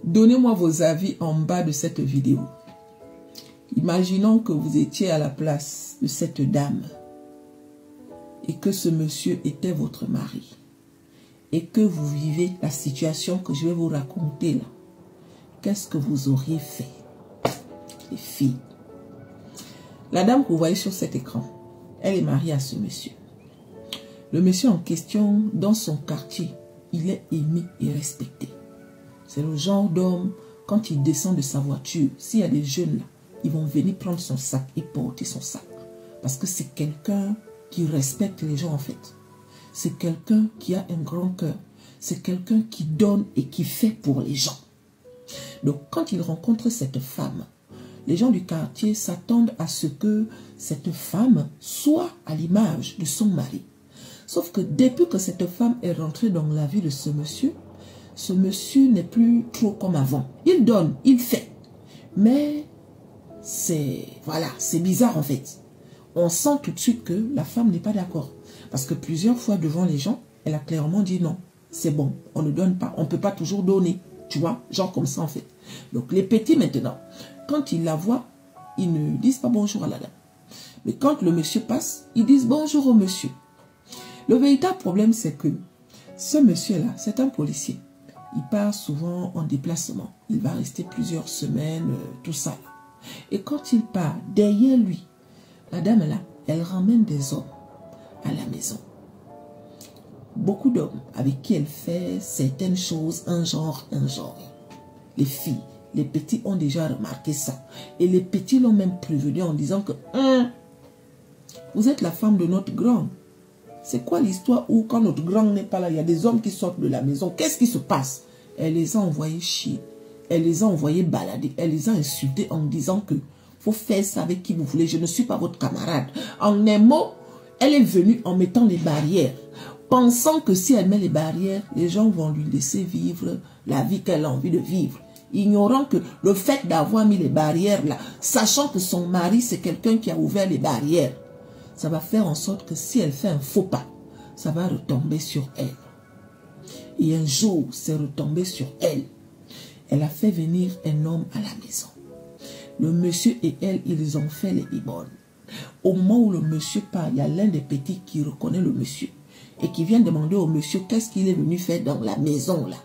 Donnez-moi vos avis en bas de cette vidéo. Imaginons que vous étiez à la place de cette dame et que ce monsieur était votre mari et que vous vivez la situation que je vais vous raconter là. Qu'est-ce que vous auriez fait, les filles? La dame que vous voyez sur cet écran, elle est mariée à ce monsieur. Le monsieur en question, dans son quartier, il est aimé et respecté. C'est le genre d'homme, quand il descend de sa voiture, s'il y a des jeunes là, ils vont venir prendre son sac et porter son sac. Parce que c'est quelqu'un qui respecte les gens en fait. C'est quelqu'un qui a un grand cœur. C'est quelqu'un qui donne et qui fait pour les gens. Donc quand il rencontre cette femme, les gens du quartier s'attendent à ce que cette femme soit à l'image de son mari. Sauf que depuis que cette femme est rentrée dans la vie de ce monsieur n'est plus trop comme avant. Il donne, il fait. Mais c'est, voilà, c'est bizarre en fait. On sent tout de suite que la femme n'est pas d'accord. Parce que plusieurs fois devant les gens, elle a clairement dit non, c'est bon, on ne donne pas, on ne peut pas toujours donner. Tu vois, genre comme ça en fait. Donc les petits maintenant, quand ils la voient, ils ne disent pas bonjour à la dame. Mais quand le monsieur passe, ils disent bonjour au monsieur. Le véritable problème, c'est que ce monsieur-là, c'est un policier. Il part souvent en déplacement. Il va rester plusieurs semaines, tout ça. Et quand il part, derrière lui, la dame là, elle ramène des hommes à la maison. Beaucoup d'hommes avec qui elle fait certaines choses, un genre. Les filles, les petits ont déjà remarqué ça. Et les petits l'ont même prévenu en disant que vous êtes la femme de notre grand. C'est quoi l'histoire où quand notre grand n'est pas là, il y a des hommes qui sortent de la maison. Qu'est-ce qui se passe? Elle les a envoyés chier. Elle les a envoyés balader. Elle les a insultés en disant que faut faire ça avec qui vous voulez. Je ne suis pas votre camarade. En un mot, elle est venue en mettant les barrières. Pensant que si elle met les barrières, les gens vont lui laisser vivre la vie qu'elle a envie de vivre. Ignorant que le fait d'avoir mis les barrières là, sachant que son mari c'est quelqu'un qui a ouvert les barrières, ça va faire en sorte que si elle fait un faux pas, ça va retomber sur elle. Et un jour, c'est retombé sur elle. Elle a fait venir un homme à la maison. Le monsieur et elle, ils ont fait les bibones. Au moment où le monsieur part, il y a l'un des petits qui reconnaît le monsieur et qui vient demander au monsieur qu'est-ce qu'il est venu faire dans la maison là.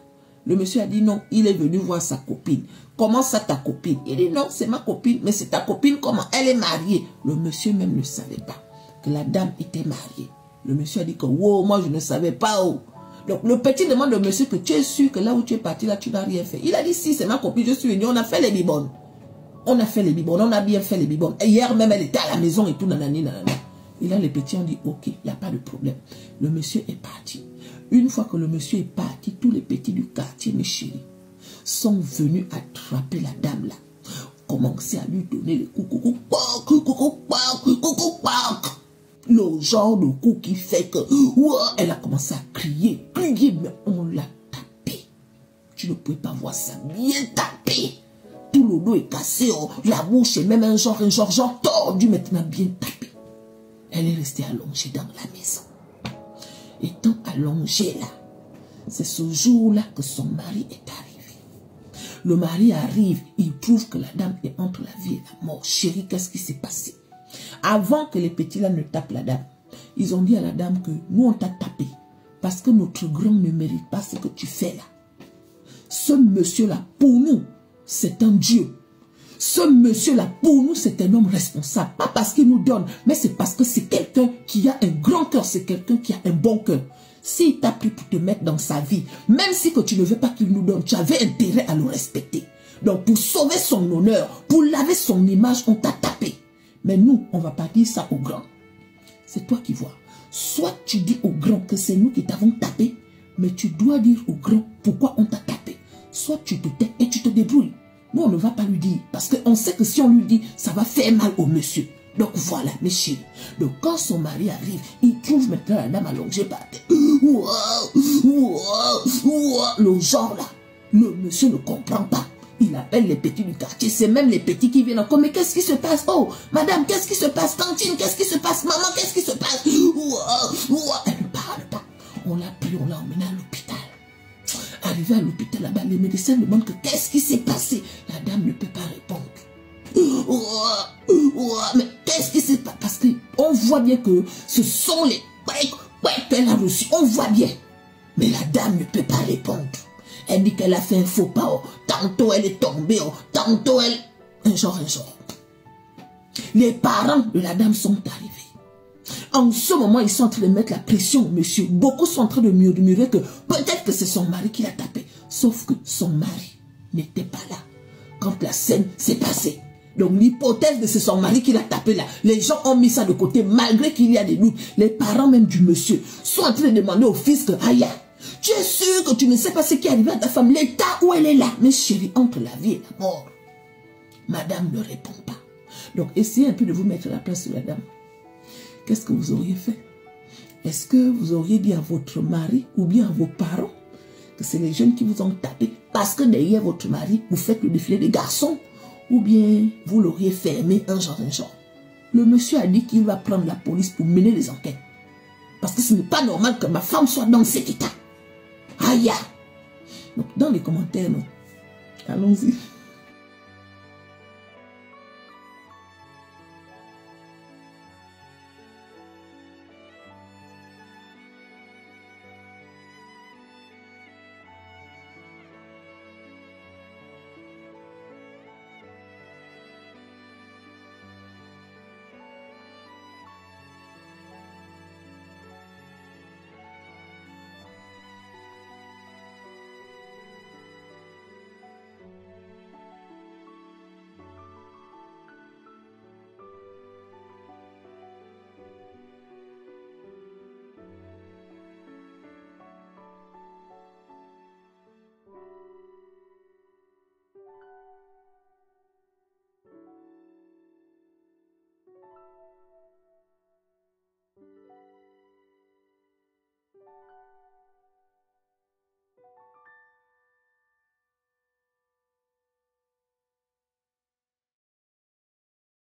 Le monsieur a dit non, il est venu voir sa copine. Comment ça ta copine? Il dit non, c'est ma copine, mais c'est ta copine comment? Elle est mariée. Le monsieur même ne savait pas que la dame était mariée. Le monsieur a dit que wow, moi je ne savais pas. Oh. Donc le petit demande au monsieur que tu es sûr que là où tu es parti là tu n'as rien fait. Il a dit si c'est ma copine, je suis venu, on a fait les bibones. On a fait les bibones, on a bien fait les bibones. Et hier même elle était à la maison et tout nanani nanana. Et là les petits ont dit ok, il n'y a pas de problème. Le monsieur est parti. Une fois que le monsieur est parti, tous les petits du quartier, mes chéris, sont venus attraper la dame là. Commencer à lui donner les coups, le genre de coup qui fait que elle a commencé à crier, mais on l'a tapé. Tu ne pouvais pas voir ça, bien tapé. Tout le dos est cassé, oh, la bouche est même un genre tordu, maintenant bien tapé. Elle est restée allongée dans la maison. Étant allongée là, c'est ce jour-là que son mari est arrivé. Le mari arrive, il trouve que la dame est entre la vie et la mort. Chérie, qu'est-ce qui s'est passé? Avant que les petits là ne tapent la dame, ils ont dit à la dame que nous on t'a tapé parce que notre grand ne mérite pas ce que tu fais là. Ce monsieur-là, pour nous, c'est un Dieu. Ce monsieur-là, pour nous, c'est un homme responsable. Pas parce qu'il nous donne, mais c'est parce que c'est quelqu'un qui a un grand cœur, c'est quelqu'un qui a un bon cœur. S'il t'a pris pour te mettre dans sa vie, même si que tu ne veux pas qu'il nous donne, tu avais intérêt à le respecter. Donc pour sauver son honneur, pour laver son image, on t'a tapé. Mais nous, on ne va pas dire ça au grand. C'est toi qui vois. Soit tu dis au grand que c'est nous qui t'avons tapé, mais tu dois dire au grand pourquoi on t'a tapé. Soit tu te tais et tu te débrouilles. Nous, on ne va pas lui dire. Parce qu'on sait que si on lui dit, ça va faire mal au monsieur. Donc voilà, mes chéris. Donc quand son mari arrive, il trouve maintenant la dame allongée par terre. Le genre là, le monsieur ne comprend pas. Il appelle les petits du quartier. C'est même les petits qui viennent encore. Mais qu'est-ce qui se passe? Oh, madame, qu'est-ce qui se passe? Tantine, qu'est-ce qui se passe? Maman, qu'est-ce qui se passe? Elle ne parle pas. On l'a pris, on l'a emmené à l'hôpital. À Arrivé à l'hôpital là-bas, les médecins demandent que qu'est-ce qui s'est passé. La dame ne peut pas répondre. Mais qu'est-ce qui s'est passé? Parce qu'on voit bien que ce sont les qu'elle a reçus. On voit bien. Mais la dame ne peut pas répondre. Elle dit qu'elle a fait un faux pas. Oh. Tantôt elle est tombée. Oh. Tantôt elle... Un genre. Les parents de la dame sont arrivés. En ce moment, ils sont en train de mettre la pression au monsieur. Beaucoup sont en train de murmurer que peut-être que c'est son mari qui l'a tapé. Sauf que son mari n'était pas là quand la scène s'est passée. Donc l'hypothèse de c'est son mari qui l'a tapé là, les gens ont mis ça de côté malgré qu'il y a des doutes. Les parents même du monsieur sont en train de demander au fils que aïe, tu es sûr que tu ne sais pas ce qui est arrivé à ta femme, l'état où elle est là. Mais chérie, entre la vie et la mort, madame ne répond pas. Donc essayez un peu de vous mettre à la place de la dame. Qu'est-ce que vous auriez fait? Est-ce que vous auriez dit à votre mari ou bien à vos parents que c'est les jeunes qui vous ont tapé parce que derrière votre mari, vous faites le défilé des garçons? Ou bien vous l'auriez fermé un genre. Le monsieur a dit qu'il va prendre la police pour mener les enquêtes. Parce que ce n'est pas normal que ma femme soit dans cet état. Aïe! Donc dans les commentaires, allons-y.